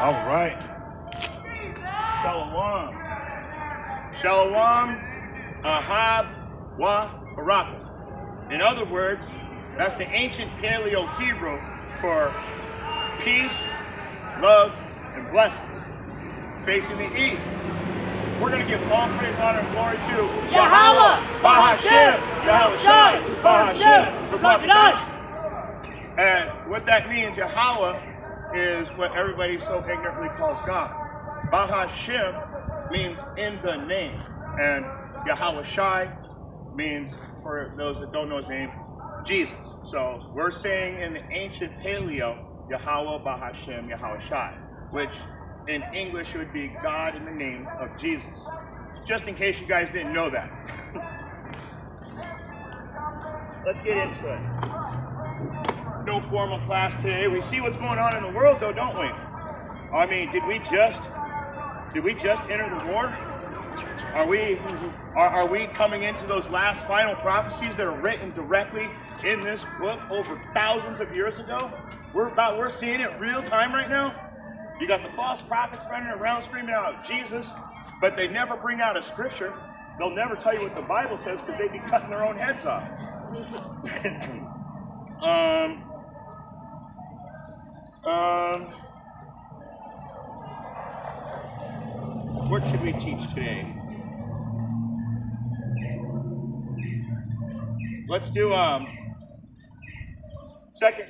All right. Shalom. Shalom, Ahab, Wa, Baraka. In other words, that's the ancient Paleo-Hebrew for peace, love, and blessings. Facing the east. We're going to give all praise, honor, and glory to Yahweh, Bahashem, Yahweh Shai, Bahashem, Bahashem. And what that means, Yahweh, is what everybody so ignorantly calls God. Bahashem means in the name. And Yahweh Shai means, for those that don't know his name, Jesus. So we're saying in the ancient Paleo, Yahweh Bahashem, Yahweh Shai, which in English would be God in the name of Jesus. Just in case you guys didn't know that. Let's get into it. No formal class today. We see what's going on in the world though, don't we? I mean, did we just enter the war? Are we coming into those last final prophecies that are written directly in this book over thousands of years ago? We're seeing it real time right now. You got the false prophets running around screaming out Jesus, but they never bring out a scripture. They'll never tell you what the Bible says because they'd be cutting their own heads off. What should we teach today? Let's do 2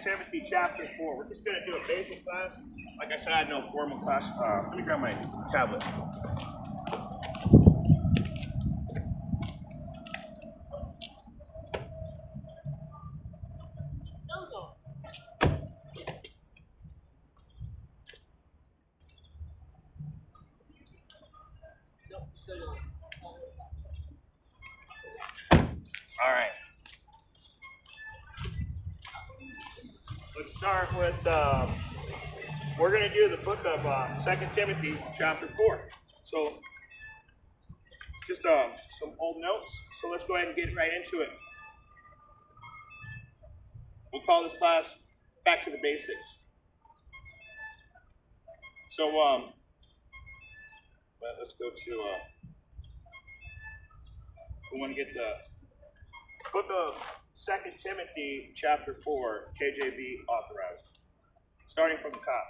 Timothy chapter 4. We're just going to do a basic class. Like I said, I had no formal class. Let me grab my tablet. All right. Let's start with, we're going to do the book of 2 Timothy chapter 4. So, just some old notes. So let's go ahead and get right into it. We'll call this class Back to the Basics. So, let's go to, we want to get the book of 2 Timothy chapter 4, KJV authorized. Starting from the top.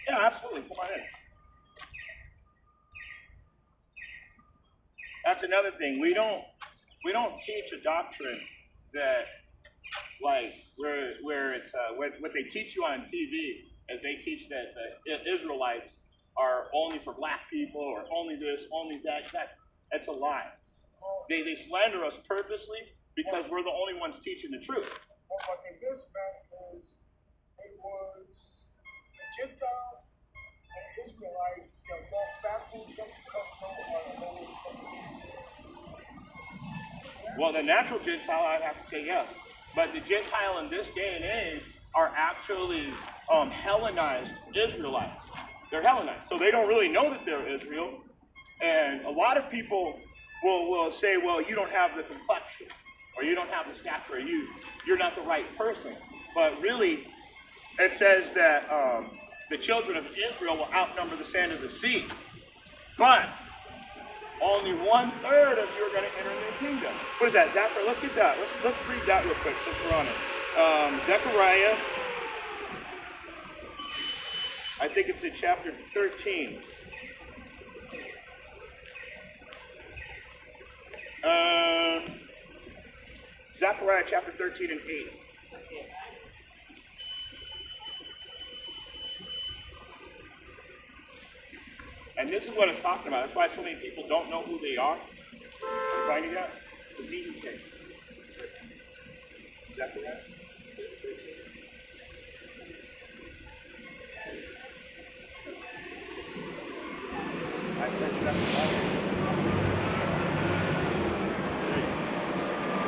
Yeah, absolutely. Come on in. That's another thing. We don't teach a doctrine that, like, where it's what they teach you on TV is they teach that the Israelites are only for black people or only this, only that. That's a lie. They slander us purposely because we're the only ones teaching the truth. Well, what they missed, man, is it was the Gentile and Israelite that walked backwards up the Well, the natural Gentile, I'd have to say yes. But the Gentile in this day and age are actually Hellenized Israelites. They're Hellenized. So they don't really know that they're Israel. And a lot of people will say, well, you don't have the complexion, or you don't have the stature, you're not the right person. But really, it says that the children of Israel will outnumber the sand of the sea. But only 1/3 of you are going to enter the kingdom. What is that, Zechariah? Let's get that. Let's read that real quick since we're on it. Zechariah, I think it's in chapter 13. Zechariah chapter 13 and 8. And this is what it's talking about. That's why so many people don't know who they are. Are you finding that? The ZEK. Zechariah 13. I said Zechariah.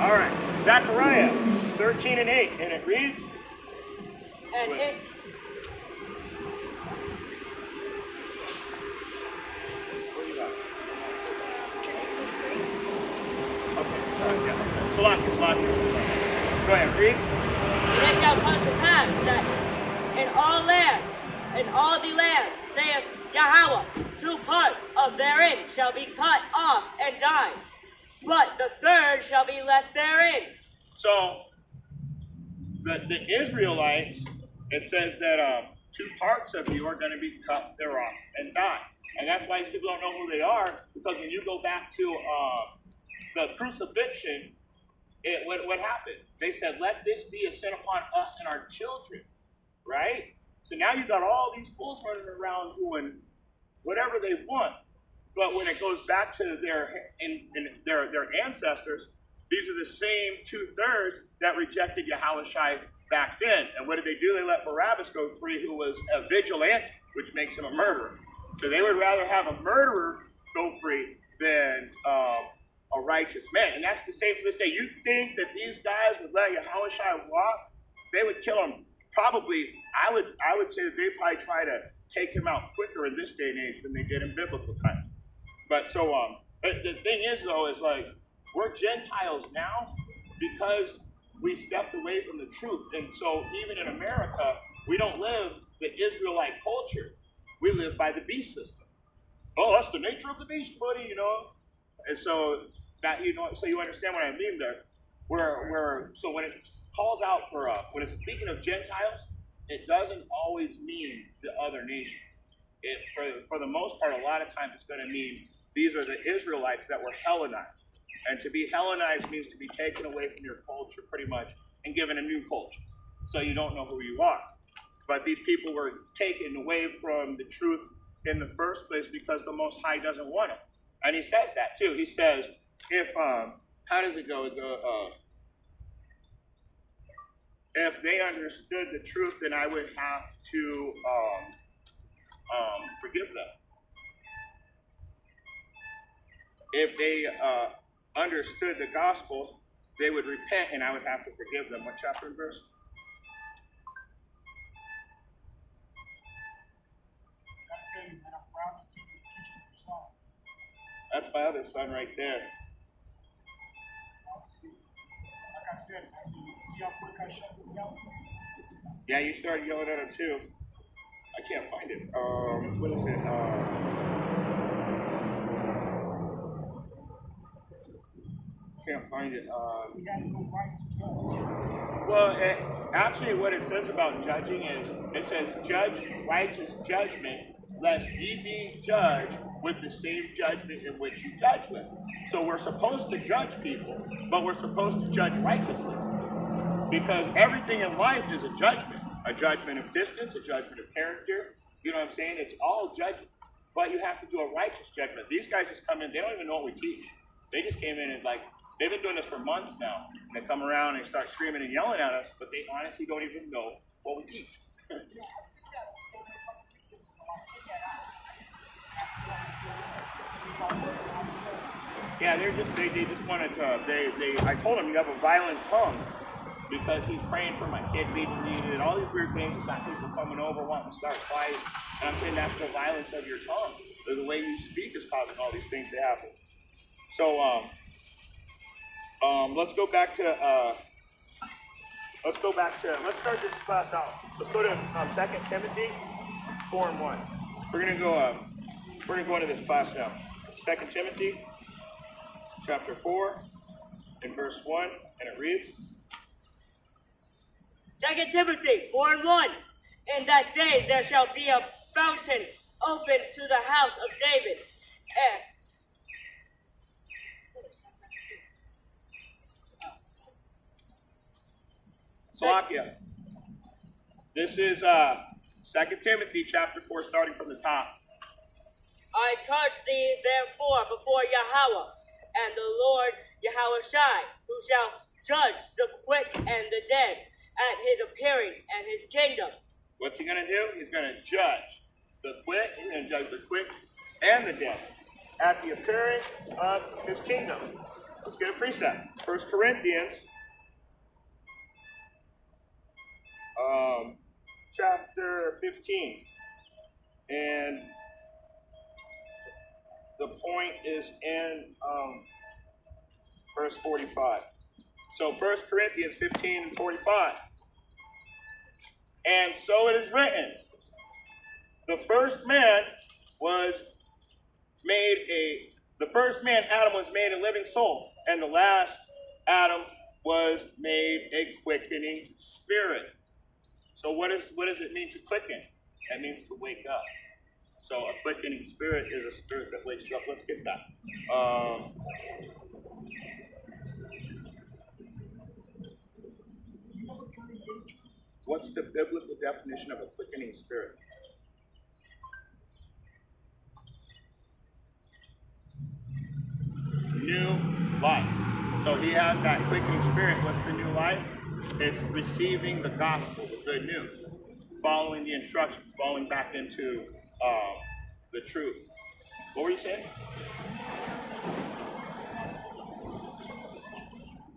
All right, Zechariah 13 and 8, and it reads. And it. What do you got? Okay, yeah. Salakia. Go ahead, read. And it shall come to pass that in all the land, saith Yahweh, 2 parts of therein shall be cut off and die, but the third shall be left therein. So the Israelites, it says that 2 parts of you are going to be cut thereof and die. And that's why these people don't know who they are, because when you go back to the crucifixion, what happened? They said, let this be a sin upon us and our children, right? So now you got all these fools running around doing whatever they want. But when it goes back to their ancestors, these are the same 2/3 that rejected Yahushua back then. And what did they do? They let Barabbas go free, who was a vigilante, which makes him a murderer. So they would rather have a murderer go free than a righteous man. And that's the same to this day. You think that these guys would let Yahushua walk? They would kill him. Probably, I would say that they probably try to take him out quicker in this day and age than they did in biblical times. But so the thing is though, is like we're Gentiles now because we stepped away from the truth. And so even in America, we don't live the Israelite culture. We live by the beast system. Oh, that's the nature of the beast, buddy, you know. And so that so you understand what I mean there. So when it calls out for when it's speaking of Gentiles, it doesn't always mean the other nations. For the most part, a lot of times it's going to mean these are the Israelites that were Hellenized. And to be Hellenized means to be taken away from your culture pretty much and given a new culture. So you don't know who you are. But these people were taken away from the truth in the first place because the Most High doesn't want it. And he says that too. He says, how does it go? If they understood the truth, then I would have to forgive them. If they understood the gospel, they would repent and I would have to forgive them. What chapter and verse? That's my other son right there. Yeah, you started yelling at him too. I can't find it. What is it? Can't find it. Well, actually, what it says about judging is it says, "Judge righteous judgment, lest ye be judged with the same judgment in which you judge with." So we're supposed to judge people, but we're supposed to judge righteously. Because everything in life is a judgment of distance, a judgment of character. You know what I'm saying? It's all judgment. But you have to do a righteous judgment. These guys just come in, they don't even know what we teach. They just came in and they've been doing this for months now. And they come around and start screaming and yelling at us, but they honestly don't even know what we teach. Yeah, they just wanted to, I told them you have a violent tongue because he's praying for my kid being needed and all these weird things. It's not people coming over wanting to start fights. And I'm saying that's the violence of your tongue. The way you speak is causing all these things to happen. So, let's start this class out. Let's go to 2 Timothy 4:1. We're gonna go into this class now. 2 Timothy chapter 4 and verse 1, and it reads, 2 Timothy 4:1. In that day there shall be a fountain open to the house of David. Salakia. This is 2 Timothy chapter 4, starting from the top. I charge thee therefore before Yahweh and the Lord Yahushai, who shall judge the quick and the dead at his appearing and his kingdom. What's he going to do? He's going to judge the quick. He's going to judge the quick and the dead at the appearing of his kingdom. Let's get a precept. 1 Corinthians chapter 15. And the point is in verse 45. So 1 Corinthians 15 and 45. And so it is written, the first man, Adam, was made a living soul, and the last Adam was made a quickening spirit. So what does it mean to quicken? That means to wake up. So a quickening spirit is a spirit that wakes you up. Let's get that. What's the biblical definition of a quickening spirit? New life. So he has that quickening spirit. What's the new life? It's receiving the gospel, the good news, following the instructions, falling back into the truth. What were you saying?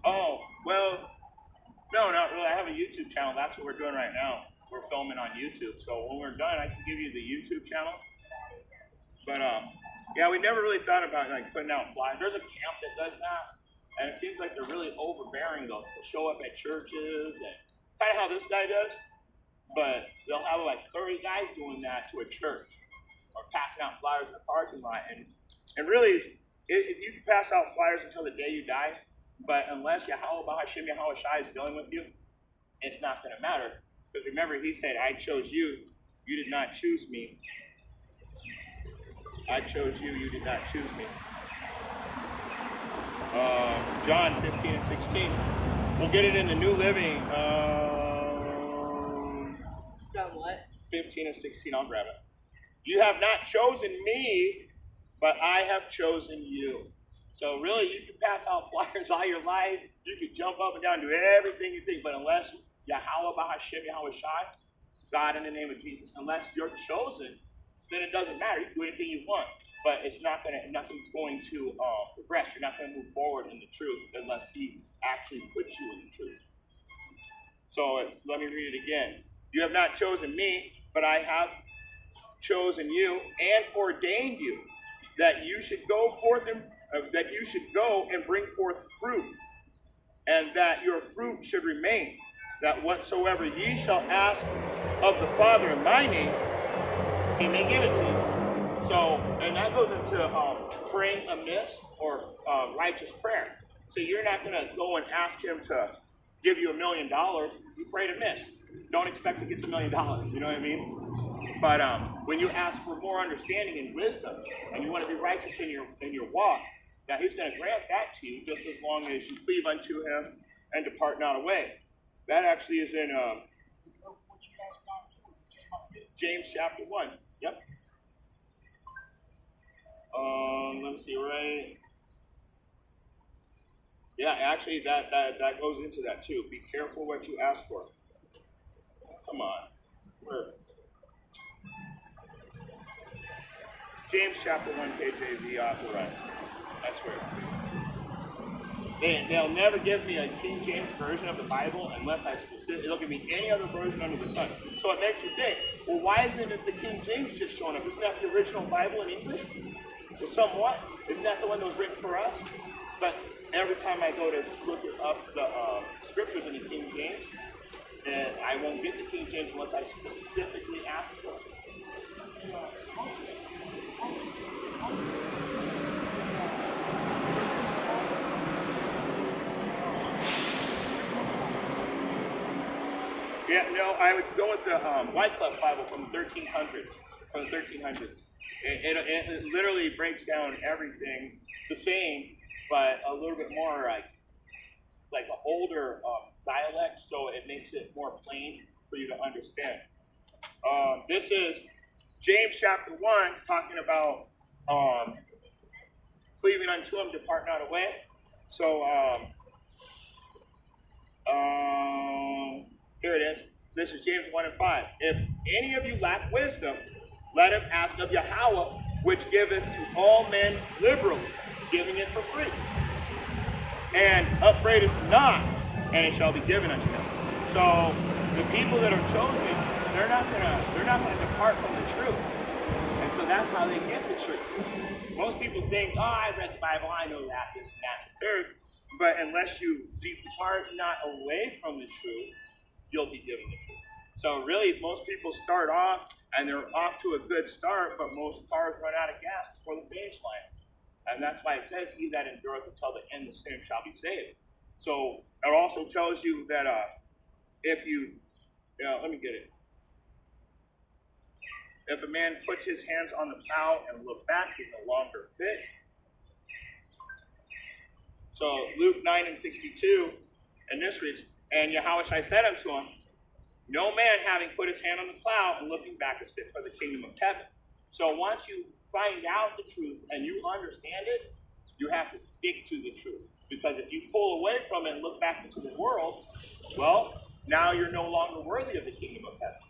Oh, well, no, not really. I have a YouTube channel. That's what we're doing right now. We're filming on YouTube. So when we're done, I can give you the YouTube channel. But yeah, we never really thought about like putting out flyers. There's a camp that does that, and it seems like they're really overbearing though. They'll show up at churches and kind of how this guy does, but they'll have like 30 guys doing that to a church or passing out flyers in the parking lot. And really, you can pass out flyers until the day you die, but unless Yahweh Shai is dealing with you, it's not going to matter. Because remember, he said, I chose you, you did not choose me. I chose you, you did not choose me. John 15 and 16. We'll get it in the New Living. John what? 15 and 16, I'll grab it. You have not chosen me, but I have chosen you. So really, you can pass out flyers all your life. You can jump up and down, do everything you think, but unless Yahweh Shai, God in the name of Jesus, unless you're chosen, then it doesn't matter. You can do anything you want, but nothing's going to progress. You're not going to move forward in the truth unless He actually puts you in the truth. So let me read it again. You have not chosen me, but I have chosen you and ordained you that you should go forth and bring forth fruit, and that your fruit should remain. That whatsoever ye shall ask of the Father in my name, He may give it to you. So, and that goes into praying amiss or righteous prayer. So you're not going to go and ask Him to give you $1 million. You prayed amiss. Don't expect to get the $1 million. You know what I mean? But when you ask for more understanding and wisdom, and you want to be righteous in your walk, now He's going to grant that to you, just as long as you cleave unto Him and depart not away. That actually is in James chapter 1. Yep. Let me see, right? Yeah, actually that goes into that too. Be careful what you ask for. Come on. Where? James chapter 1, KJV authorized. That's where. They'll never give me a King James version of the Bible unless I specifically, they'll give me any other version under the sun. So it makes you think, well, why isn't it the King James just showing up? Isn't that the original Bible in English? Well, somewhat. Isn't that the one that was written for us? But every time I go to look up the scriptures in the King James, I won't get the King James unless I specifically ask for it. Yeah, no, I would go with the Wycliffe Bible from the 1300s. It literally breaks down everything the same, but a little bit more like an older dialect, so it makes it more plain for you to understand. This is James chapter 1, talking about cleaving unto Him, depart not away. So, here it is. This is James 1 and 5. If any of you lack wisdom, let him ask of Yahweh, which giveth to all men liberally, giving it for free. And upbraideth not, and it shall be given unto him. So the people that are chosen, they're not gonna depart from the truth. And so that's how they get the truth. Most people think, oh, I read the Bible, I know that, this and that, the third. but unless you depart not away from the truth, you'll be given the truth. So really, most people start off and they're off to a good start, but most cars run out of gas before the finish line. And that's why it says, he that endureth until the end, the same shall be saved. So it also tells you that if you, let me get it. If a man puts his hands on the plow and look back, he's no longer fit. So Luke 9:62, and this reads, and Yahushua said unto him, no man having put his hand on the plow and looking back is fit for the kingdom of heaven. So once you find out the truth and you understand it, you have to stick to the truth. Because if you pull away from it and look back into the world, well, now you're no longer worthy of the kingdom of heaven.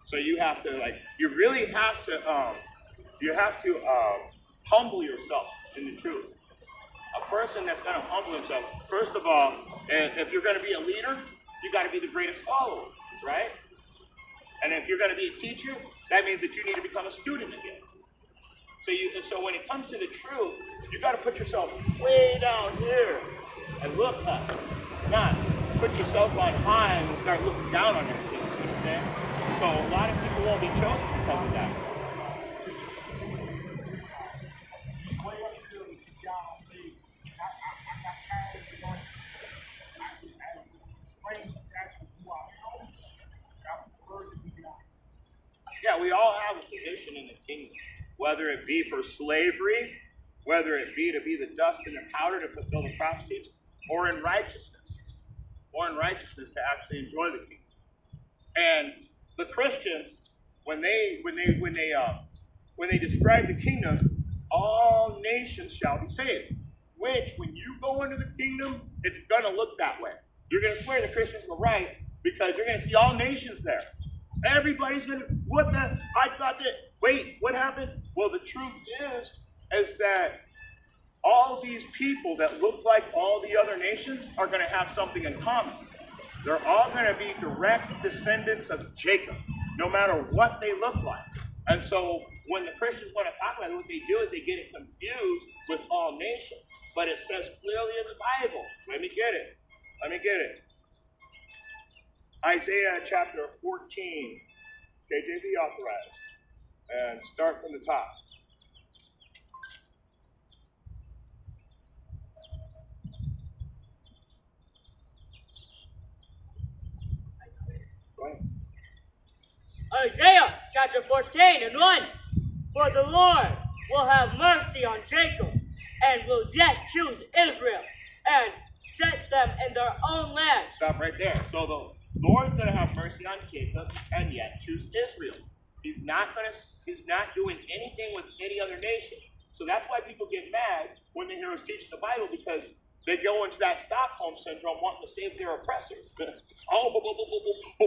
So you have to, you really have to, humble yourself in the truth. A person that's going to humble himself, first of all, if you're going to be a leader, you got to be the greatest follower, right? And if you're going to be a teacher, that means that you need to become a student again. So when it comes to the truth, you got to put yourself way down here and look up, not put yourself on high and start looking down on everything. You see what I'm saying? So a lot of people won't be chosen because of that. Yeah, we all have a position in the kingdom, whether it be for slavery, whether it be to be the dust and the powder to fulfill the prophecies, or in righteousness to actually enjoy the kingdom. And the Christians, when they describe the kingdom, all nations shall be saved. Which, when you go into the kingdom, it's going to look that way. You're going to swear the Christians were right because you're going to see all nations there. Everybody's going to, wait, what happened? Well, the truth is that all these people that look like all the other nations are going to have something in common. They're all going to be direct descendants of Jacob, no matter what they look like. And so when the Christians want to talk about it, what they do is they get it confused with all nations. But it says clearly in the Bible. Let me get it. Isaiah chapter 14, KJV authorized. And start from the top. Go ahead. Isaiah chapter 14 and 1. For the Lord will have mercy on Jacob, and will yet choose Israel, and set them in their own land. Stop right there. So the Lord's going to have mercy on Jacob, and yet choose Israel. He's not doing anything with any other nation. So that's why people get mad when they hear us teach the Bible, because they go into that Stockholm syndrome wanting to save their oppressors. But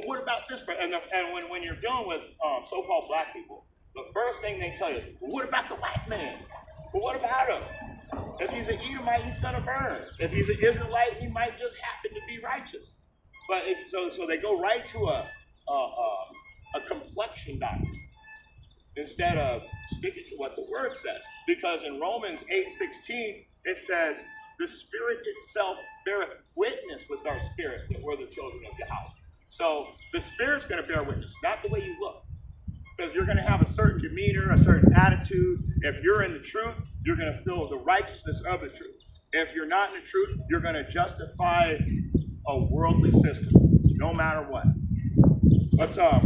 what about this? And when you're dealing with so-called black people, the first thing they tell you is, well, what about the white man? Well, what about him? If he's an Edomite, he's going to burn. If he's an Israelite, he might just happen to be righteous. But so they go right to a complexion doctrine instead of sticking to what the word says. Because in Romans 8:16, it says, the Spirit itself beareth witness with our spirit that we're the children of Yahweh. So the Spirit's going to bear witness, not the way you look. Because you're going to have a certain demeanor, a certain attitude. If you're in the truth, you're going to feel the righteousness of the truth. If you're not in the truth, you're going to justify a worldly system, no matter what. Let's start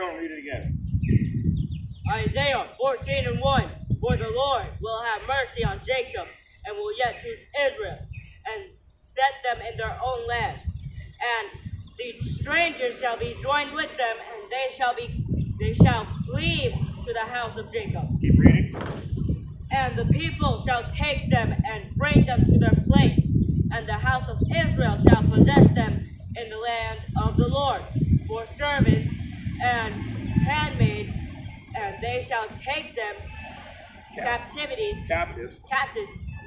on and read it again. Isaiah 14 and 1. For the Lord will have mercy on Jacob, and will yet choose Israel, and set them in their own land. And the strangers shall be joined with them, and they shall cleave to the house of Jacob. Keep reading. And the people shall take them and bring them to their place, and the house of Israel shall possess them in the land of the Lord, for servants and handmaids, and they shall take them captives,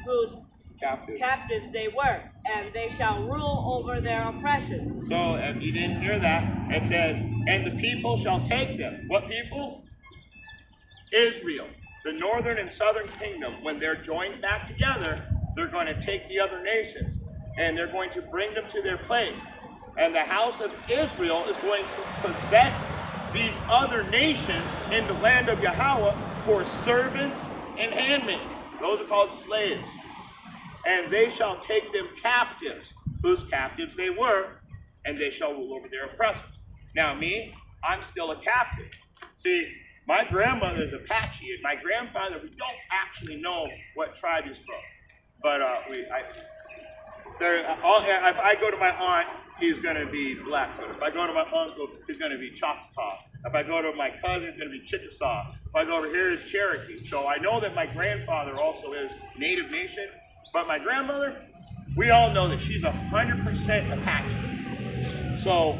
whose captives they were, and they shall rule over their oppression. So if you didn't hear that, it says, and the people shall take them. What people? Israel. The northern and southern kingdom, when they're joined back together, they're going to take the other nations and they're going to bring them to their place. And the house of Israel is going to possess these other nations in the land of Yahweh for servants and handmaids. Those are called slaves. And they shall take them captives, whose captives they were, and they shall rule over their oppressors. Now me, I'm still a captive. See, my grandmother is Apache, and my grandfather, we don't actually know what tribe he's from. But if I go to my aunt, he's going to be Blackfoot. If I go to my uncle, he's going to be Choctaw. If I go to my cousin, it's going to be Chickasaw. If I go over here, it's Cherokee. So I know that my grandfather also is Native Nation, but my grandmother, we all know that she's 100% Apache. So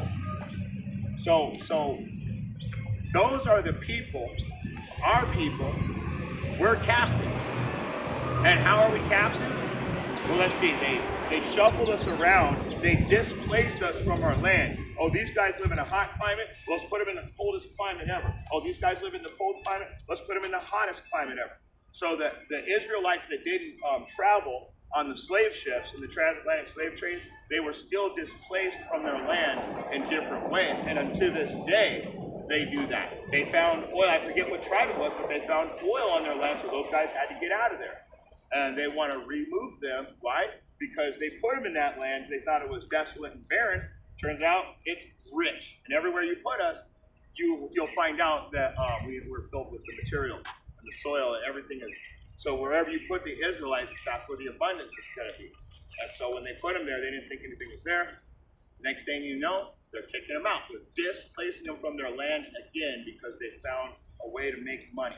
those are the people, our people, we're captives. And how are we captives? Well, let's see, they shuffled us around, they displaced us from our land. Oh, these guys live in a hot climate, let's put them in the coldest climate ever. Oh, these guys live in the cold climate, let's put them in the hottest climate ever. So that the Israelites that didn't travel on the slave ships in the transatlantic slave trade, they were still displaced from their land in different ways. And unto this day, they do that. They found oil, I forget what tribe it was, but they found oil on their land, so those guys had to get out of there. And they want to remove them. Why? Because they put them in that land, they thought it was desolate and barren. Turns out it's rich. And everywhere you put us, you'll find out that we're filled with the material and the soil and everything is. So wherever you put the Israelites, that's where the abundance is going to be. And so when they put them there, they didn't think anything was there. Next thing you know, they're kicking them out. They're displacing them from their land again because they found a way to make money.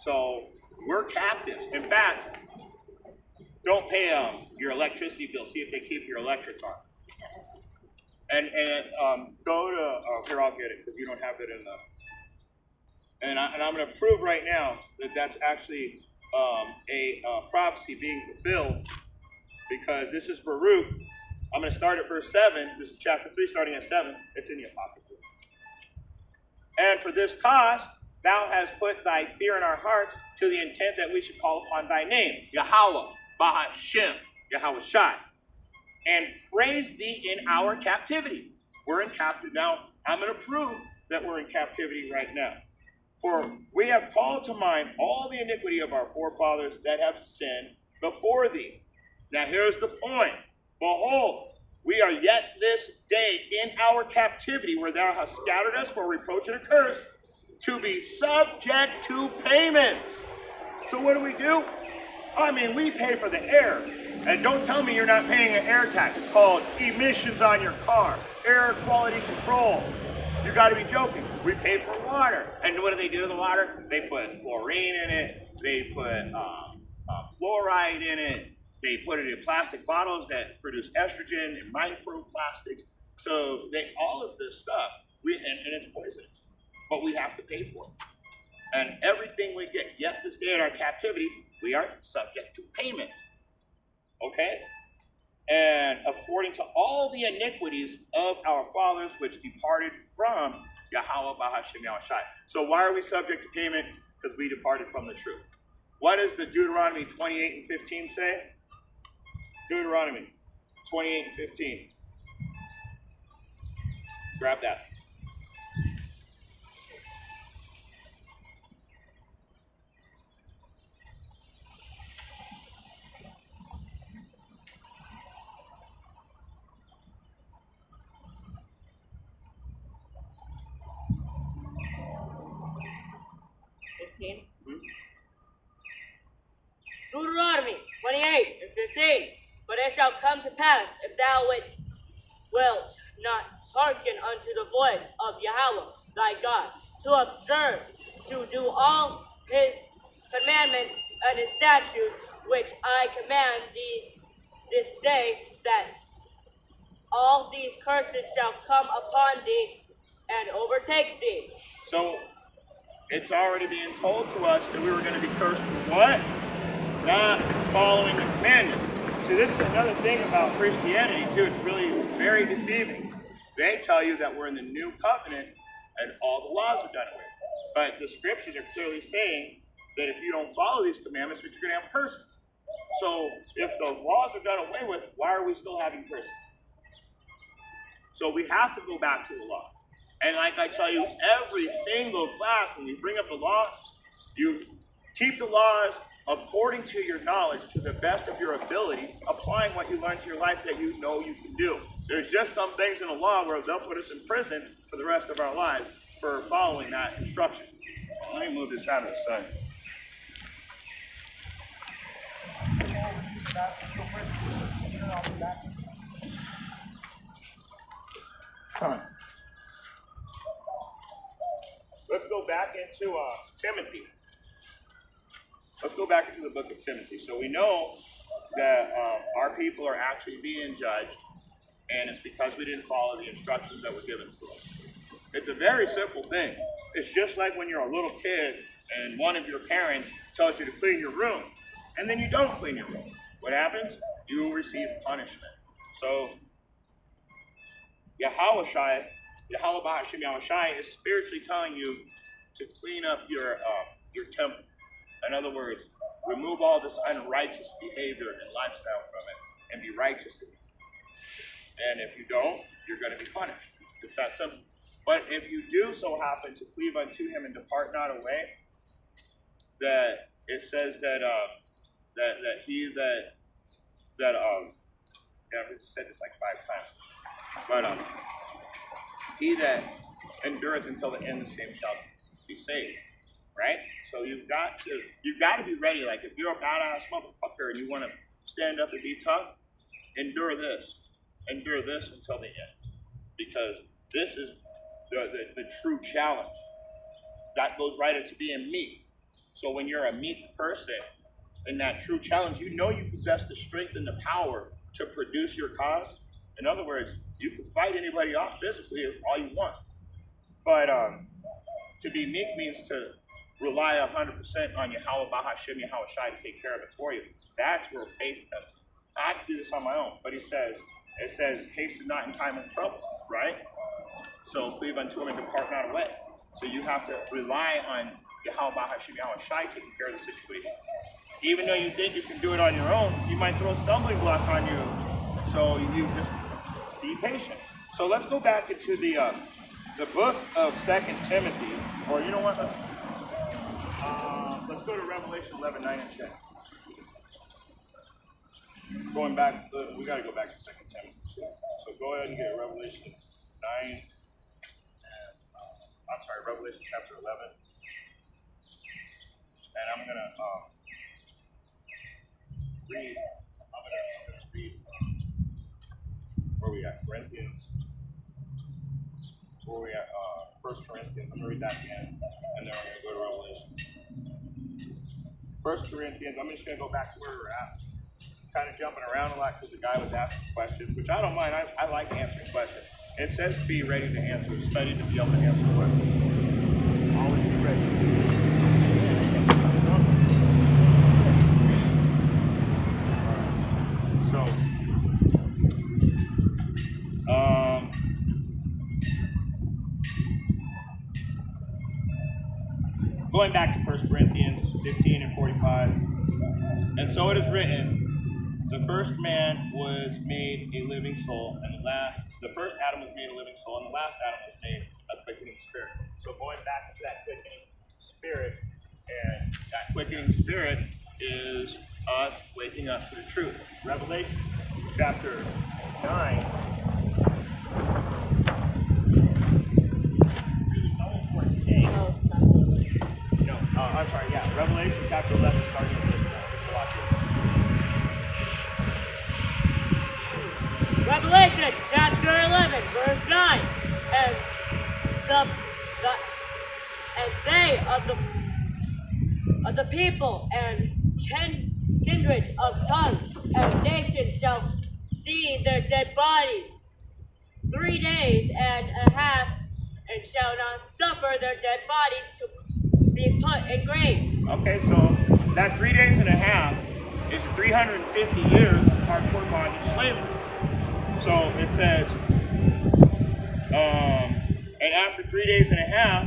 So we're captives. In fact, don't pay your electricity bill. See if they keep your electric on. And go to, here, I'll get it because you don't have it in the, and I'm going to prove right now that that's actually a prophecy being fulfilled, because this is Baruch. I'm going to start at verse 7. This is chapter 3, starting at 7. It's in the Apocrypha. And for this cause, thou hast put thy fear in our hearts to the intent that we should call upon thy name, Yahweh, Bahashem, Yahweh Shai, and praise thee in our captivity. We're in captivity. Now, I'm going to prove that we're in captivity right now. For we have called to mind all the iniquity of our forefathers that have sinned before thee. Now here's the point. Behold, we are yet this day in our captivity, where thou hast scattered us for reproach and a curse, to be subject to payments. So what do? I mean, we pay for the air. And don't tell me you're not paying an air tax. It's called emissions on your car, air quality control. You got to be joking. We pay for water. And what do they do to the water? They put chlorine in it. They put fluoride in it. They put it in plastic bottles that produce estrogen and microplastics. So all of this stuff, and it's poisonous. But we have to pay for it. And everything we get, yet this day in our captivity, we are subject to payment. Okay? And according to all the iniquities of our fathers, which departed from Yahweh Bahashem Yahweh Shai. So why are we subject to payment? Because we departed from the truth. What does the Deuteronomy 28 and 15 say? Deuteronomy 28 and 15. Grab that. Deuteronomy 28 and 15. But it shall come to pass, if thou wilt not hearken unto the voice of Yahweh thy God, to observe, to do all his commandments and his statutes, which I command thee this day, that all these curses shall come upon thee and overtake thee. So it's already being told to us that we were going to be cursed for what? Not following the commandments. So this is another thing about Christianity too. It's very deceiving. They tell you that we're in the new covenant and all the laws are done away. But the scriptures are clearly saying that if you don't follow these commandments, that you're going to have curses. So if the laws are done away with, why are we still having prisons? So we have to go back to the laws. And like I tell you, every single class, when we bring up the law, you keep the laws according to your knowledge, to the best of your ability, applying what you learned to your life that you know you can do. There's just some things in the law where they'll put us in prison for the rest of our lives for following that instruction. Let me move this out of the sun. Let's go back into Timothy. Let's go back into the book of Timothy. So we know that our people are actually being judged, and it's because we didn't follow the instructions that were given to us. It's a very simple thing. It's just like when you're a little kid and one of your parents tells you to clean your room, and then you don't clean your room. What happens? You will receive punishment. So Yahweh B'Hashem Yahushai is spiritually telling you to clean up your temple. In other words, remove all this unrighteous behavior and lifestyle from it and be righteous in it. And if you don't, you're going to be punished. It's that simple. But if you do so happen to cleave unto him and depart not away, that it says that I've said this like 5 times, but he that endureth until the end, the same shall be saved. Right? So you've got to be ready. Like if you're a badass motherfucker and you want to stand up and be tough, endure this until the end, because this is the true challenge. That goes right into being meek. So when you're a meek person in that true challenge, you know you possess the strength and the power to produce your cause. In other words, you can fight anybody off physically if all you want. But to be meek means to rely 100% on Yahweh B'Hashem Yahushai to take care of it for you. That's where faith comes in. I can do this on my own, but it says, hasten not in time of trouble, right? So cleave unto him and depart not away. So you have to rely on Yahweh B'Hashem Yahushai taking care of the situation. Even though you think you can do it on your own, he might throw a stumbling block on you. So you just be patient. So let's go back into the book of 2 Timothy, or you know what? Let's go to Revelation 11, 9 and 10. Going back, we got to go back to 2 Timothy. So go ahead and get Revelation 9, Revelation chapter 11. And I'm going to read, where we at? Corinthians. Where we at? 1 Corinthians. I'm going to read that again, and then we're going to go to Revelation. 1 Corinthians, I'm just going to go back to where we're at. Kind of jumping around a lot because the guy was asking questions, which I don't mind. I like answering questions. It says be ready to answer, study to be able to answer questions. Always be ready. Going back to 1 Corinthians 15 and 45. And so it is written, the first man was made a living soul, and the first Adam was made a living soul, and the last Adam was made a quickening spirit. So going back to that quickening spirit, and that quickening spirit is us waking up to the truth. Revelation chapter 9. I'm sorry, yeah. Revelation chapter 11, starting with this. Revelation chapter 11, verse 9. And they of the people and kindreds of tongues and nations shall see their dead bodies 3 days and a half, and shall not suffer their dead bodies to be put in graves. Okay, so that 3 days and a half is 350 years of hardcore bondage slavery. So it says, and after 3 days and a half,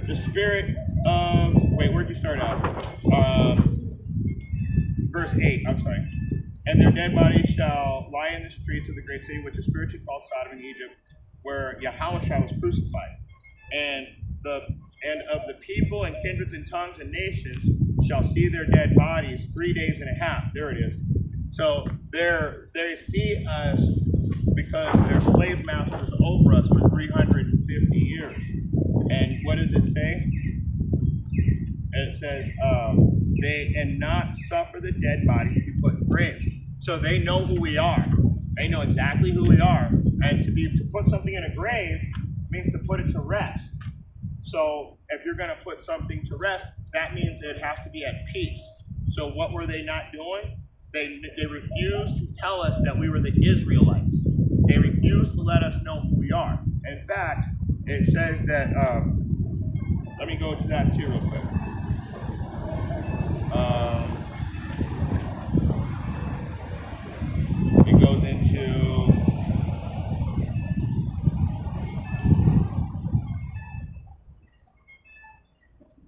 the spirit of, where'd you start out? verse 8, I'm sorry. And their dead bodies shall lie in the streets of the great city, which is spiritually called Sodom in Egypt, where Yahweh was crucified. And of the people and kindreds and tongues and nations shall see their dead bodies 3 days and a half. There it is. So they see us because they're slave masters over us for 350 years. And what does it say? It says, and not suffer the dead bodies to be put in graves. So they know who we are. They know exactly who we are. And to put something in a grave means to put it to rest. So if you're going to put something to rest, that means it has to be at peace. So what were they not doing? They refused to tell us that we were the Israelites. They refused to let us know who we are. In fact, it says that, let me go to that too real quick. It goes into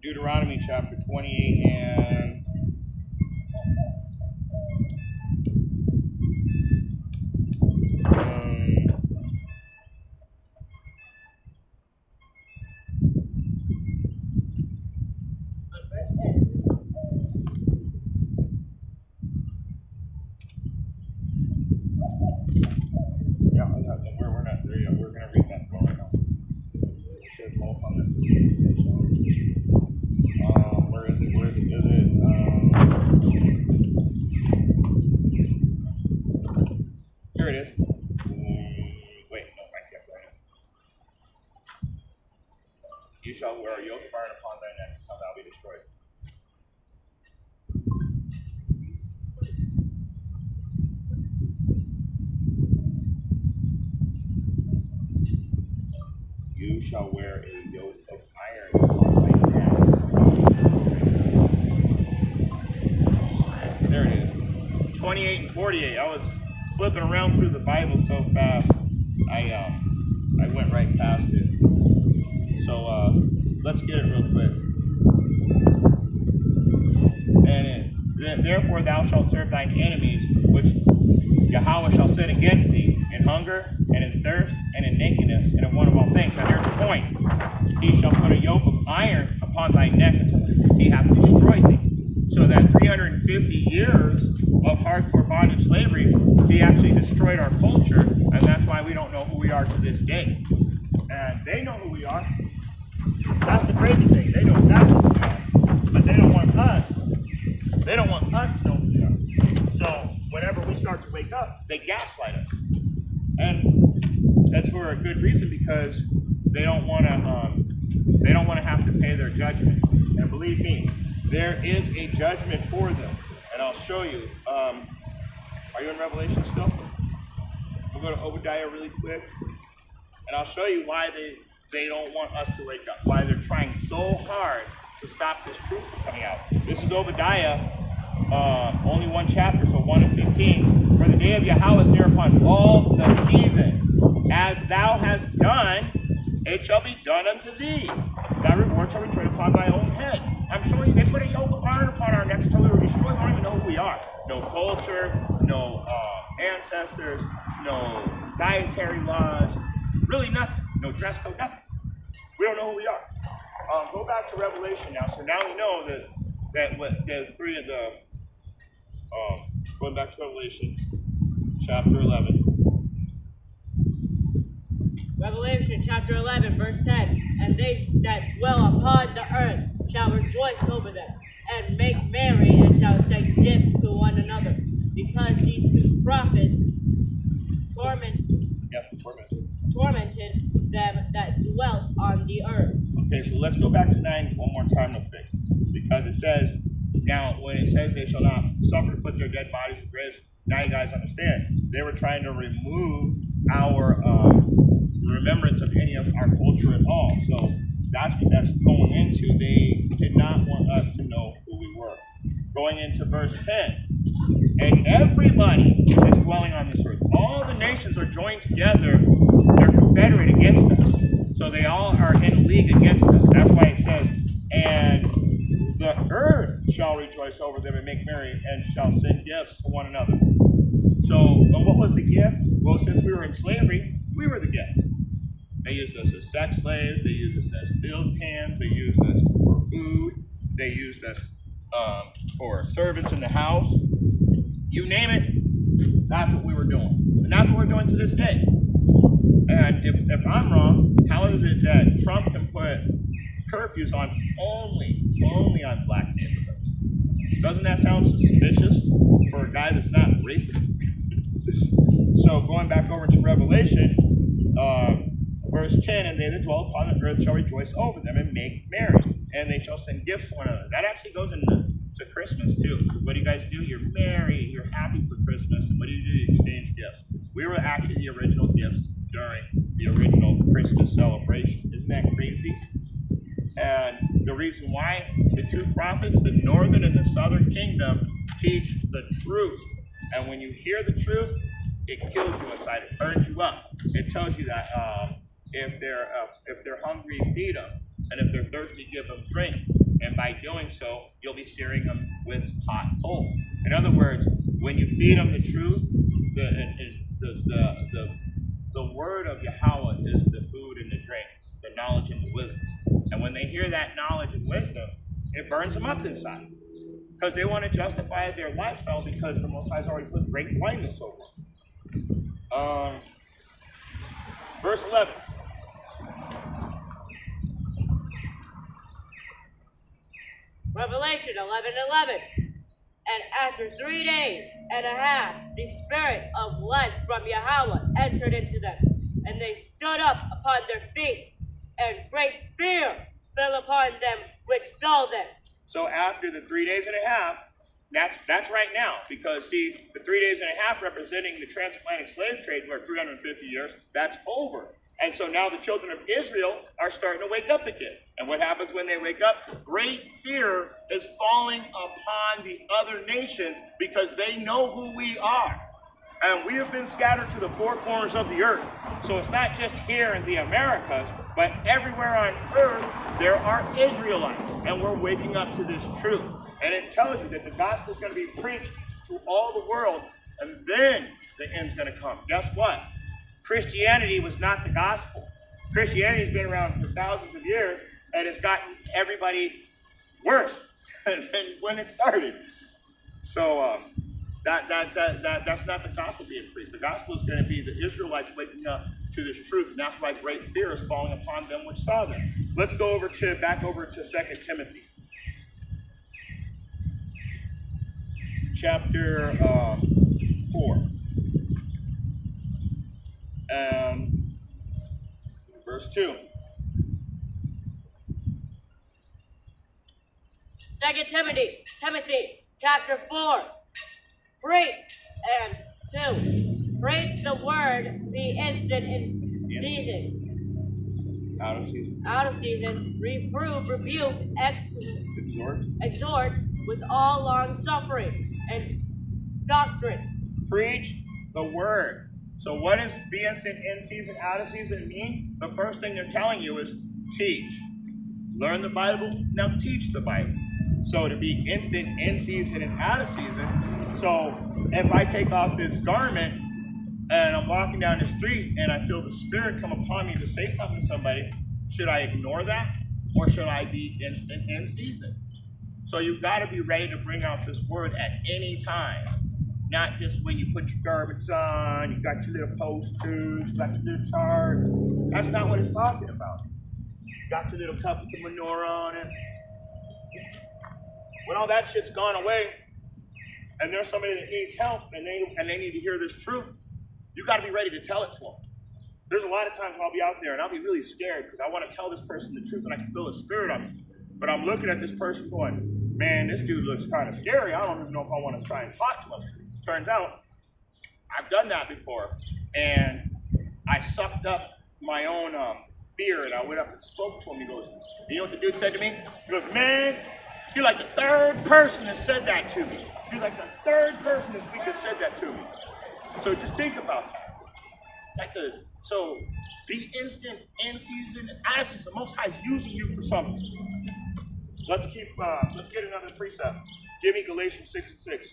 Deuteronomy chapter 28 and we're not there yet. We're going to read that one right now. We should both on this. Where is it? Here it is. Wait, no, I can't find it. You shall wear a yoke of iron upon thy neck until thou be destroyed. You shall wear a yoke of iron upon thy neck. There it is. 28 and 48. I was flipping around through the Bible so fast, I went right past it. So let's get it real quick. And therefore thou shalt serve thine enemies, which Yahweh shall set against thee, in hunger, and in thirst, and in nakedness, and in want of all things. Now here's the point. He shall put a yoke of iron upon thy neck until he hath destroyed thee. So that 350 years of hardcore bondage slavery, he actually destroyed our culture, and that's why we don't know who we are to this day. And they know who we are. That's the crazy thing. They know exactly who we are. But they don't want us. They don't want us to know who we are. So whenever we start to wake up, they gaslight us. And that's for a good reason, because they don't want to have to pay their judgment. And believe me, there is a judgment for them. And I'll show you. Are you in Revelation still? We'll go to Obadiah really quick. And I'll show you why they don't want us to wake up. Why they're trying so hard to stop this truth from coming out. This is Obadiah, only one chapter, so 1 and 15. For the day of Yahweh is near upon all the heathen. As thou hast done, it shall be done unto thee. Thy reward shall return upon thy own head. I'm showing you, they put a yoke of iron upon our necks until we were destroyed. We don't even know who we are. No culture, no ancestors, no dietary laws, really nothing. No dress code, nothing. We don't know who we are. Go back to Revelation now. So now we know that there's three of the, going back to Revelation, chapter 11. Revelation chapter 11, verse 10. And they that dwell upon the earth shall rejoice over them, and make merry, and shall send gifts to one another, because these two prophets tormented them that dwelt on the earth. Okay, so let's go back to 9 one more time real quick. Because it says, now when it says they shall not suffer to put their dead bodies in graves, now you guys understand. They were trying to remove our remembrance of any of our culture at all. So that's what that's going into. They did not want us to know who we were. Going into verse 10. And everybody is dwelling on this earth. All the nations are joined together. They're confederate against us. So they all are in league against us. That's why it says, and the earth shall rejoice over them and make merry, and shall send gifts to one another. So, what was the gift? Well, since we were in slavery, we were the gift. They used us as sex slaves. They used us as field hands. They used us for food. They used us for servants in the house. You name it, that's what we were doing. And that's what we're doing to this day. And if I'm wrong, how is it that Trump can put curfews on only on black neighborhoods? Doesn't that sound suspicious for a guy that's not racist? So going back over to Revelation, verse 10, and they that dwell upon the earth shall rejoice over them and make merry, and they shall send gifts to one another. That actually goes into Christmas too. What do you guys do? You're merry, you're happy for Christmas, and what do? You exchange gifts. We were actually the original gifts during the original Christmas celebration. Isn't that crazy? And the reason why the two prophets, the northern and the southern kingdom, teach the truth. And when you hear the truth, it kills you inside. It burns you up. It tells you that if they're hungry, feed them, and if they're thirsty, give them drink. And by doing so, you'll be searing them with hot coals. In other words, when you feed them the truth, the word of Yahweh is the food and the drink, the knowledge and the wisdom. And when they hear that knowledge and wisdom, it burns them up inside. Because they want to justify their lifestyle because the Most High's already put great blindness over them. Verse 11. Revelation 11:11. And after 3 days and a half, the spirit of life from Yahweh entered into them, and they stood up upon their feet, and great fear fell upon them which saw them. So after the 3 days and a half, that's right now, because see, the 3 days and a half representing the transatlantic slave trade for 350 years, that's over. And so now the children of Israel are starting to wake up again. And what happens when they wake up? Great fear is falling upon the other nations because they know who we are. And we have been scattered to the four corners of the earth. So it's not just here in the Americas, but everywhere on earth there are Israelites. And we're waking up to this truth. And it tells you that the gospel is going to be preached to all the world, and then the end's going to come. Guess what? Christianity was not the gospel. Christianity has been around for thousands of years, and it's gotten everybody worse than when it started. So that's not the gospel being preached. The gospel is going to be the Israelites waking up to this truth, and that's why great fear is falling upon them which saw them. Let's go back over to 2 Timothy. Chapter 4. Verse 2. 2 Timothy, chapter 4. Preach, and 2. Preach the word, be instant in season. Out of season. Reprove, rebuke, exhort with all long suffering and doctrine. Preach the word. So what does be instant, in season, out of season mean? The first thing they're telling you is teach. Learn the Bible, now teach the Bible. So to be instant, in season, and out of season. So if I take off this garment and I'm walking down the street and I feel the Spirit come upon me to say something to somebody, should I ignore that? Or should I be instant, in season? So you've got to be ready to bring out this word at any time. Not just when you put your garments on, you got your little posters, you got your little chart. That's not what it's talking about. You got your little cup with the menorah on it. When all that shit's gone away, and there's somebody that needs help, and they need to hear this truth, you got to be ready to tell it to them. There's a lot of times I'll be out there, and I'll be really scared because I want to tell this person the truth, and I can feel the Spirit on me. But I'm looking at this person going, man, this dude looks kind of scary. I don't even know if I want to try and talk to him. Turns out, I've done that before, and I sucked up my own fear, and I went up and spoke to him. He goes, you know what the dude said to me? He goes, man, you're like the third person that said that to me. You're like the third person this week that said that to me. So just think about that. So be instant, in season, and out of season. The Most High is using you for something. let's get another precept. Give me Galatians 6:6.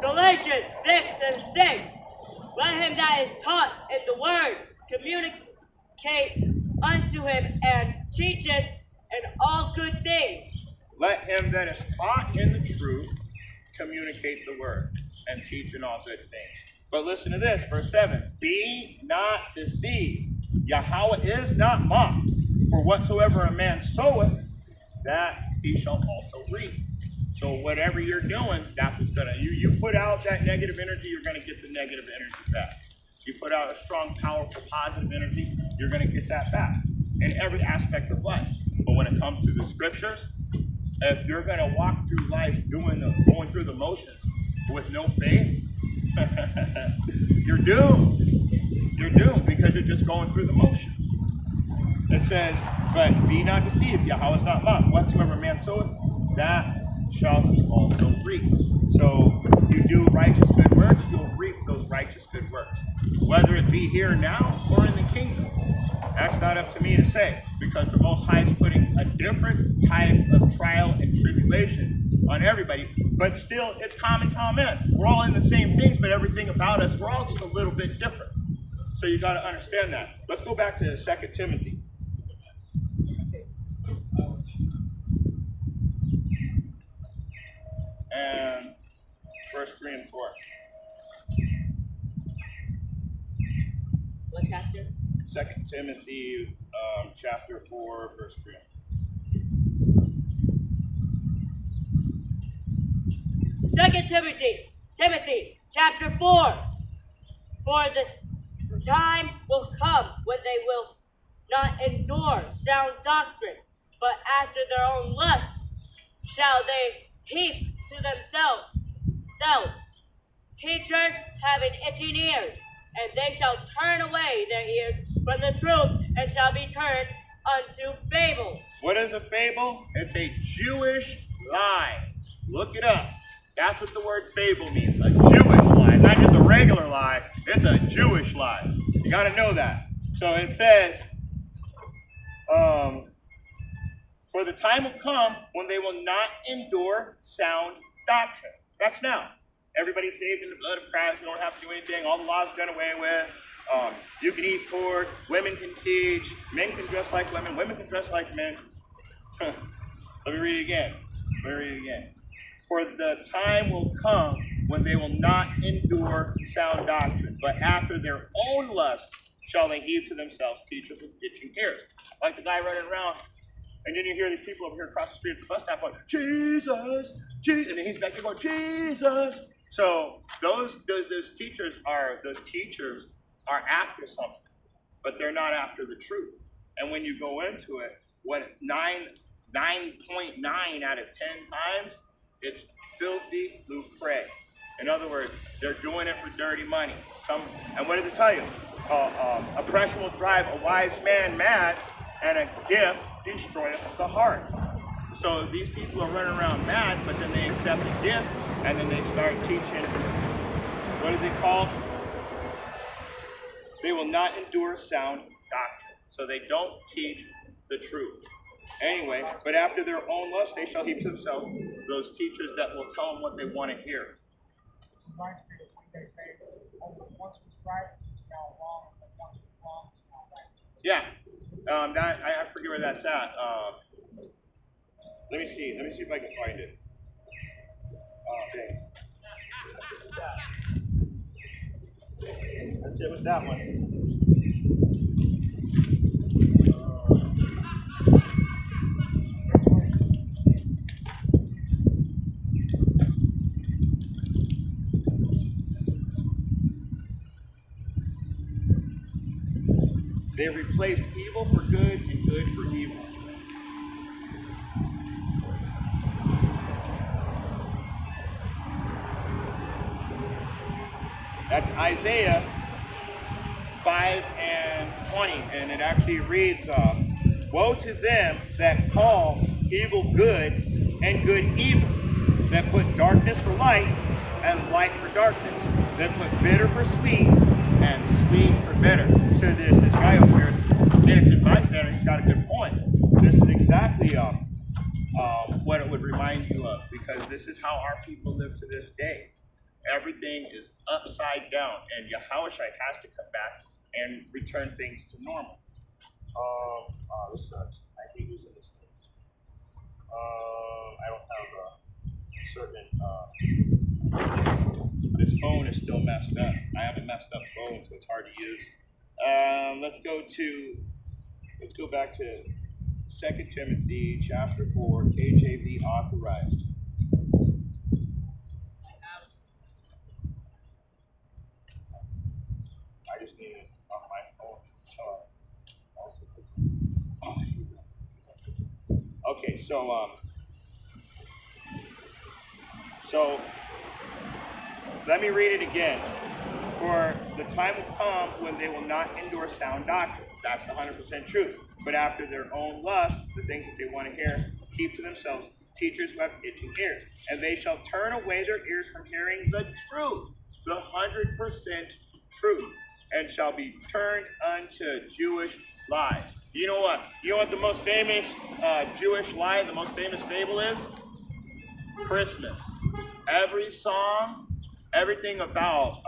Galatians 6:6. Let him that is taught in the word communicate unto him and teacheth in all good things. Let him that is taught in the truth communicate the word and teach in all good things. But listen to this, verse 7. Be not deceived. Yahweh is not mocked. For whatsoever a man soweth, that he shall also reap. So whatever you're doing, that's what's gonna, you put out that negative energy, you're gonna get the negative energy back. You put out a strong, powerful, positive energy, you're gonna get that back in every aspect of life. But when it comes to the scriptures, if you're gonna walk through life going through the motions with no faith, you're doomed. You're doomed because you're just going through the motions. It says, but be not deceived, Yahweh is not mocked. Whatsoever man soweth, that shall he also reap. So you do righteous good works, you'll reap those righteous good works. Whether it be here now or in the kingdom. That's not up to me to say, because the Most High is putting a different type of trial and tribulation on everybody. But still, it's common men. We're all in the same things, but everything about us, we're all just a little bit different. So you got to understand that. Let's go back to 2 Timothy. And verse 3 and 4. What chapter? 2 Timothy chapter 4, verse 3. Second Timothy chapter 4. For the time will come when they will not endure sound doctrine, but after their own lusts shall they heap to themselves teachers having itching ears, and they shall turn away their ears from the truth, and shall be turned unto fables. What is a fable? It's a Jewish lie. Look it up. That's what the word fable means. A Jewish lie. Not just a regular lie. It's a Jewish lie. You got to know that. So it says, for the time will come when they will not endure sound doctrine. That's now. Everybody's saved in the blood of Christ. You don't have to do anything. All the laws are done away with. You can eat pork. Women can teach. Men can dress like women. Women can dress like men. Let me read it again. For the time will come when they will not endure sound doctrine, but after their own lust shall they heap to themselves teachers with itching ears. Like the guy running around, and then you hear these people over here across the street at the bus stop going, Jesus, Jesus, and then he's back there going, Jesus. So those teachers are after something, but they're not after the truth. And when you go into it, what 9.9 out of 10 times, it's filthy lucre. In other words, they're doing it for dirty money. And what did it tell you? Oppression will drive a wise man mad, and a gift destroyeth the heart. So these people are running around mad, but then they accept the gift, and then they start teaching, what is it called? They will not endure sound doctrine. So they don't teach the truth. Anyway, but after their own lust, they shall heap to themselves those teachers that will tell them what they want to hear. This reminds me of when they say, what once was right is now wrong, but once was wrong is now right. Yeah, I forget where that's at. Let me see if I can find it. Dang. That's it with that one. They have replaced evil for good and good for evil. That's Isaiah 5:20, and it actually reads, woe to them that call evil good and good evil, that put darkness for light and light for darkness, that put bitter for sweet and sweet for bitter. So this guy over here, innocent bystander, he's got a good point. This is exactly what it would remind you of, because this is how our people live to this day. Everything is upside down, and Yahushua has to come back and return things to normal. This sucks. I hate using this thing. I don't have a certain. This phone is still messed up. I have a messed up phone, so it's hard to use. Let's go back to 2 Timothy chapter 4, KJV authorized. I just need it on my phone. Okay, so let me read it again. For the time will come when they will not endure sound doctrine. That's 100% truth. But after their own lust, the things that they want to hear, keep to themselves teachers who have itching ears. And they shall turn away their ears from hearing the truth, the 100% truth, and shall be turned unto Jewish lies. You know what? You know what the most famous Jewish lie, the most famous fable is? Christmas. Every song, everything about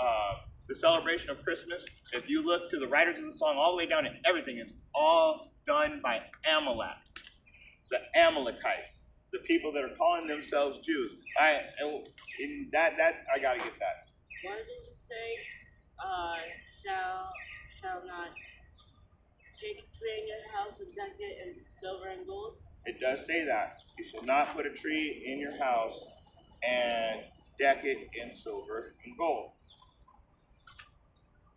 the celebration of Christmas, if you look to the writers of the song all the way down, and everything is all done by Amalek, the Amalekites, the people that are calling themselves Jews. I gotta get that. Why did you say, shall not take a tree in your house and deck it in silver and gold? It does say that. You shall not put a tree in your house and deck it in silver and gold.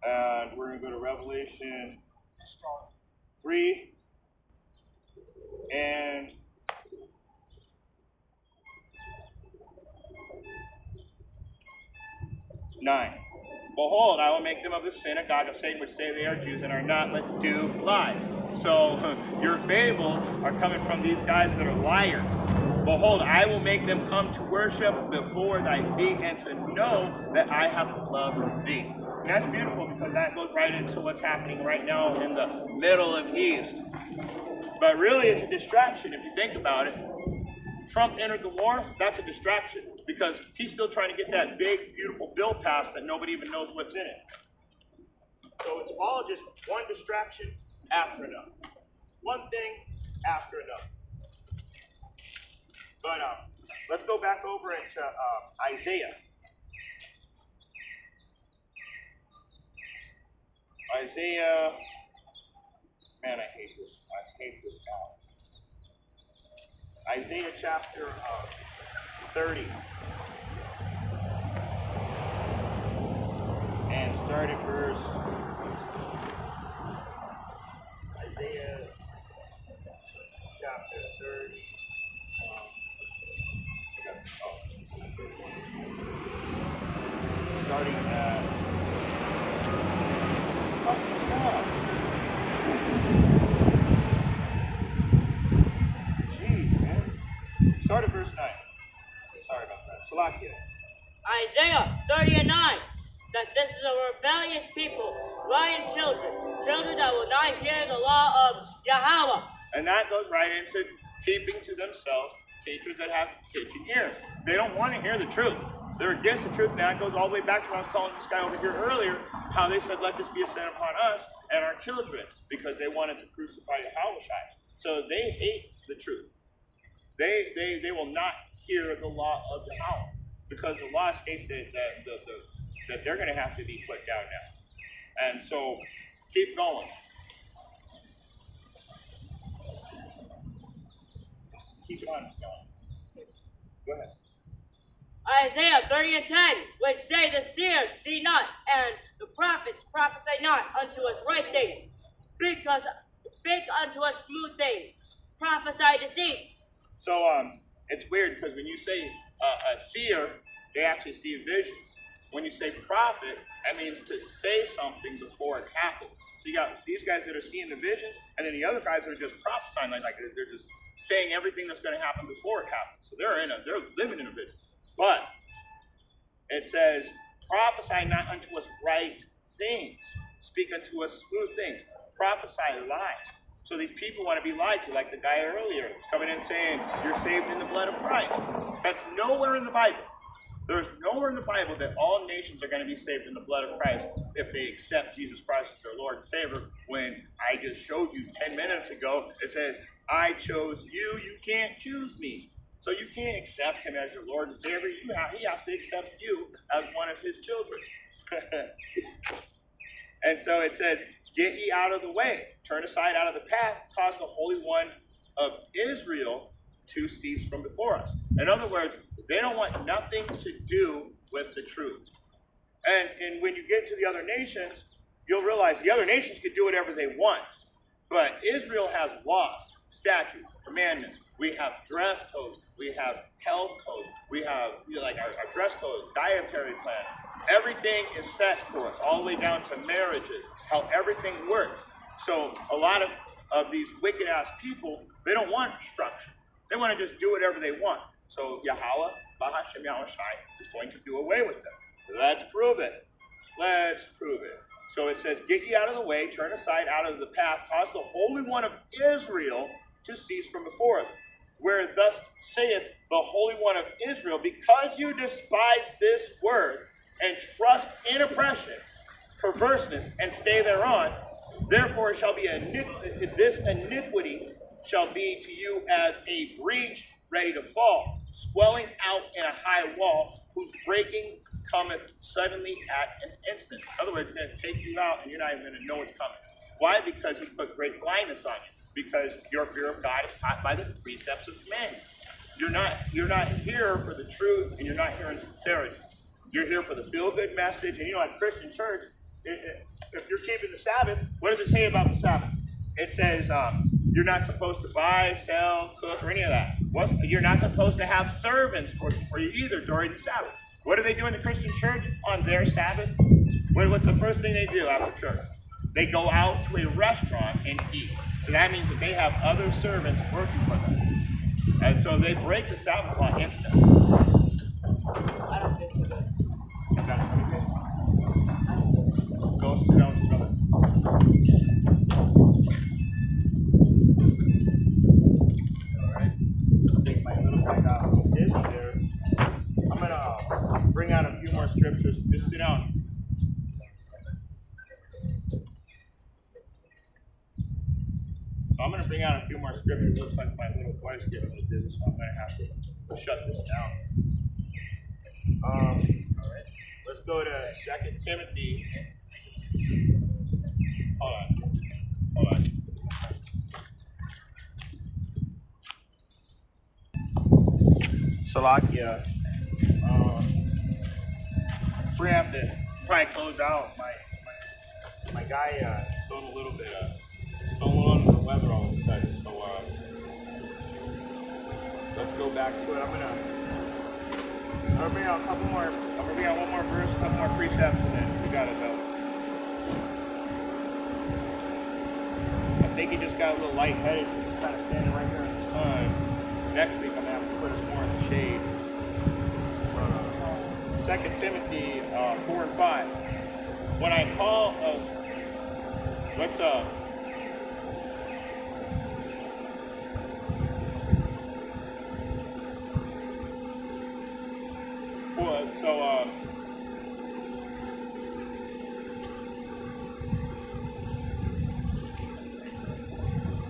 And we're going to go to Revelation 3 and 9. Behold, I will make them of the synagogue of Satan, which say they are Jews and are not, but do lie. So your fables are coming from these guys that are liars. Behold, I will make them come to worship before thy feet and to know that I have loved thee. And that's beautiful, because that goes right into what's happening right now in the Middle of East. But really, it's a distraction if you think about it. Trump entered the war, that's a distraction, because he's still trying to get that big, beautiful bill passed that nobody even knows what's in it. So it's all just one distraction after another. One thing after another. But let's go back over into Isaiah. Isaiah, man, I hate this. I hate this now. Isaiah chapter 30. And start at verse Isaiah chapter 30. Starting at stop. Jeez, man. Start at verse 9. Sorry about that. Salakia. Isaiah 30 and 9. That this is a rebellious people, lying children that will not hear the law of Yahweh. And that goes right into keeping to themselves teachers that have itching ears. They don't want to hear the truth. They're against the truth. And that goes all the way back to what I was telling this guy over here earlier, how they said, let this be a sin upon us and our children, because they wanted to crucify Yahushua. So they hate the truth. They will not hear the law of Yahweh, because the law states that they're going to have to be put down now. And so keep going. Keep it on going. Go ahead. Isaiah 30 and 10, which say the seers see not, and the prophets prophesy not unto us right things. Speak unto us smooth things. Prophesy deceits. So it's weird, because when you say a seer, they actually see visions. When you say prophet, that means to say something before it happens. So you got these guys that are seeing the visions, and then the other guys that are just prophesying, like they're just saying everything that's going to happen before it happens. So they're living in a vision. But it says, prophesy not unto us right things. Speak unto us smooth things. Prophesy lies. So these people want to be lied to, like the guy earlier was coming in saying, you're saved in the blood of Christ. That's nowhere in the Bible. There's nowhere in the Bible that all nations are going to be saved in the blood of Christ if they accept Jesus Christ as their Lord and Savior. When I just showed you 10 minutes ago, it says, I chose you, you can't choose me. So you can't accept him as your Lord and Savior. He has to accept you as one of his children. And so it says, get ye out of the way. Turn aside out of the path, cause the Holy One of Israel to cease from before us. In other words, they don't want nothing to do with the truth. And when you get to the other nations, you'll realize the other nations can do whatever they want. But Israel has laws, statutes, commandments. We have dress codes. We have health codes. We have like our dress code, dietary plan. Everything is set for us, all the way down to marriages, how everything works. So a lot of these wicked-ass people, they don't want structure. They want to just do whatever they want. So Yahweh, Bahashem Yahushai, is going to do away with them. Let's prove it. Let's prove it. So it says, get ye out of the way, turn aside out of the path, cause the Holy One of Israel to cease from before us. Where thus saith the Holy One of Israel, because you despise this word, and trust in oppression, perverseness, and stay thereon, therefore it shall be this iniquity shall be to you as a breach ready to fall, swelling out in a high wall, whose breaking cometh suddenly at an instant. In other words, it's going to take you out and you're not even going to know it's coming. Why? Because he put great blindness on you. Because your fear of God is taught by the precepts of men. You're not here for the truth, and you're not here in sincerity. You're here for the feel-good message. And at Christian church, if you're keeping the Sabbath, what does it say about the Sabbath? It says you're not supposed to buy, sell, cook, or any of that. You're not supposed to have servants for you either during the Sabbath. What do they do in the Christian church on their Sabbath? What's the first thing they do after church? They go out to a restaurant and eat. So that means that they have other servants working for them. And so they break the Sabbath law instantly. I don't think so good. You got it? Go sit down with your brother. Alright. Take my little bag out of the Disney there. I'm going to bring out a few more scriptures. Just sit down. So I'm going to bring out a few more scriptures. It looks like my little wife's getting a little dizzy, so I'm going to have to shut this down. All right. Let's go to 2 Timothy. Hold on. Salakia. We're going to have to probably close out. My guy is feeling a little bit under the weather all of a sudden, so let's go back to it. I'm gonna bring out one more verse, a couple more precepts, and then we got it though. I think he just got a little lightheaded. He's kind of standing right here in the sun. Next week I'm gonna have to put us more in the shade. 2 Timothy 4 and 5. When I call, let's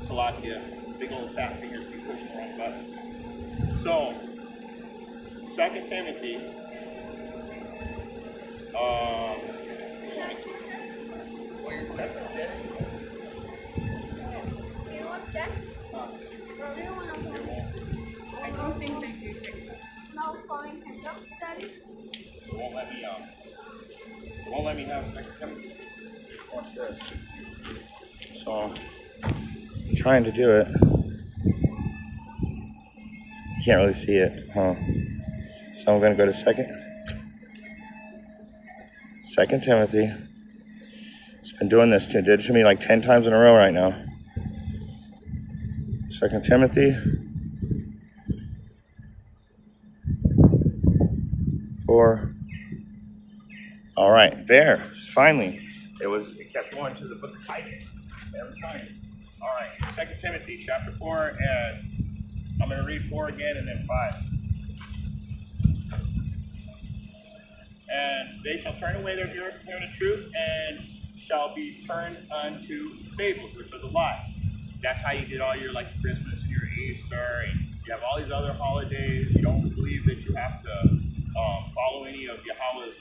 Salakia, big old fat fingers keep pushing the wrong buttons. So, 2 Timothy, I don't think they do TikTok. Smells fine. Handcuffs, Daddy? It won't let me have 2 Timothy. Watch this. So, I'm trying to do it. You can't really see it, huh? So I'm going to go to 2 Timothy. It's been doing this did it to me like 10 times in a row right now. 2 Timothy. 4. All right, there. Finally, it kept going to the book of Titus every time. All right, 2 Timothy chapter 4, and I'm going to read 4 again and then 5. And they shall turn away their ears from hearing the truth and shall be turned unto fables, which are the lies. That's how you get all your like Christmas and your Easter, and you have all these other holidays. You don't believe that you have to follow any of Yahweh's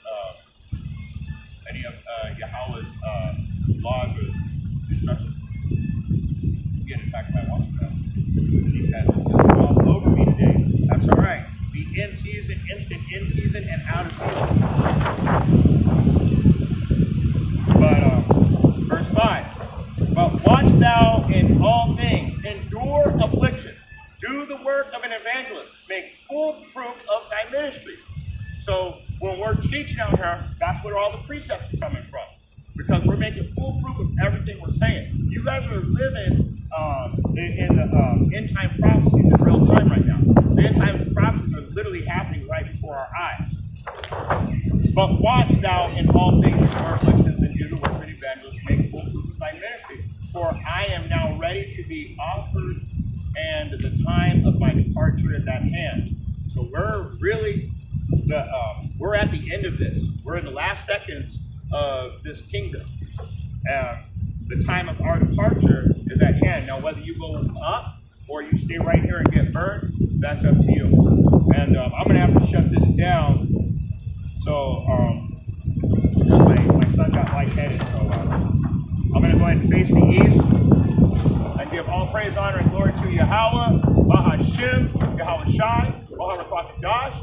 laws or instructions. I'm getting attacked by watch now. These guys are all over me today. That's all right. Be in season, instant in season, and out of season. But verse 5. But watch thou in all things, endure afflictions, do the work of an evangelist, make full proof of thy ministry. So when we're teaching out here, that's where all the precepts are coming from. Because we're making full proof of everything we're saying. You guys are living in the end time prophecies in real time right now. The end time prophecies are literally happening right before our eyes. But watch thou in all things, endure afflictions, and do the work of an evangelist, make full proof of thy ministry. For I am now ready to be offered, and the time of my departure is at hand. So we're really we're at the end of this. We're in the last seconds of this kingdom. The time of our departure is at hand. Now, whether you go up or you stay right here and get burned, that's up to you. And I'm going to have to shut this down. So, my son got lightheaded. So, I'm going to go ahead and face the east and give all praise, honor, and glory to Yahweh, Bahashim, Yahweh Shai, Bahar Prophet Josh.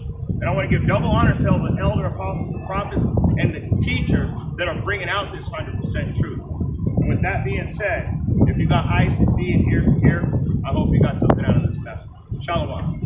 And I want to give double honors to all the elder apostles, the prophets, and the teachers that are bringing out this 100% truth. And with that being said, if you got eyes to see and ears to hear, I hope you got something out of this message. Shalom.